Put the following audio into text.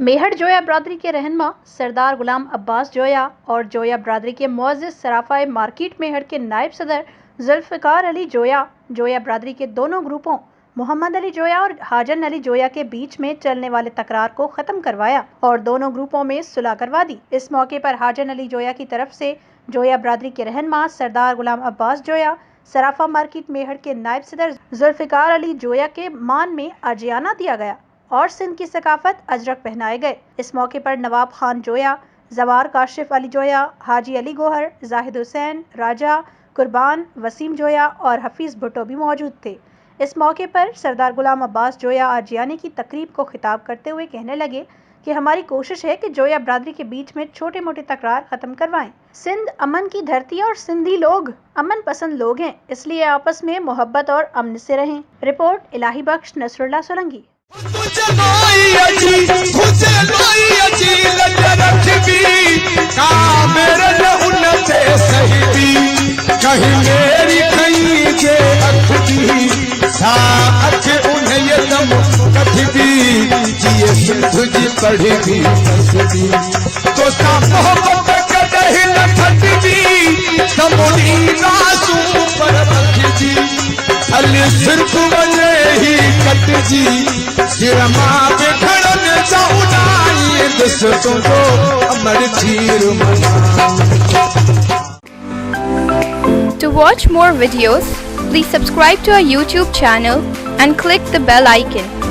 میہر جویا برادری کے رہنما سردار غلام عباس جویا اور جویا برادری کے معزز صرافہ مارکیٹ میہر کے نائب صدر ذوالفقار علی جویا جویا برادری کے دونوں گروپوں محمد علی جویا اور حاجن علی جویا کے بیچ میں چلنے والے تکرار کو ختم کروایا اور دونوں گروپوں میں صلح کروا دی۔ اس موقع پر حاجن علی جویا کی طرف سے جویا برادری کے رہنما سردار غلام عباس جویا صرافہ مارکیٹ میہر کے نائب صدر ذوالفقار علی جویا کے مان میں عاجیانہ دیا گیا اور سندھ کی ثقافت اجرک پہنائے گئے۔ اس موقع پر نواب خان جویا، زوار کاشف علی جویا، حاجی علی گوہر، زاہد حسین، راجہ قربان، وسیم جویا اور حفیظ بھٹو بھی موجود تھے۔ اس موقع پر سردار غلام عباس جویا عاجیانے کی تقریب کو خطاب کرتے ہوئے کہنے لگے کہ ہماری کوشش ہے کہ جویا برادری کے بیچ میں چھوٹے موٹے تکرار ختم کروائیں۔ سندھ امن کی دھرتی ہے اور سندھی لوگ امن پسند لوگ ہیں، اس لیے آپس میں محبت اور امن سے رہیں۔ رپورٹ الہی بخش، نصر اللہ سولنگی۔ صرف وجہ ہی کٹ جی جرما پہ کھڑن چاہیے دستوں کو امر چیر منا۔ To watch more videos, please subscribe to our YouTube channel and click the bell icon.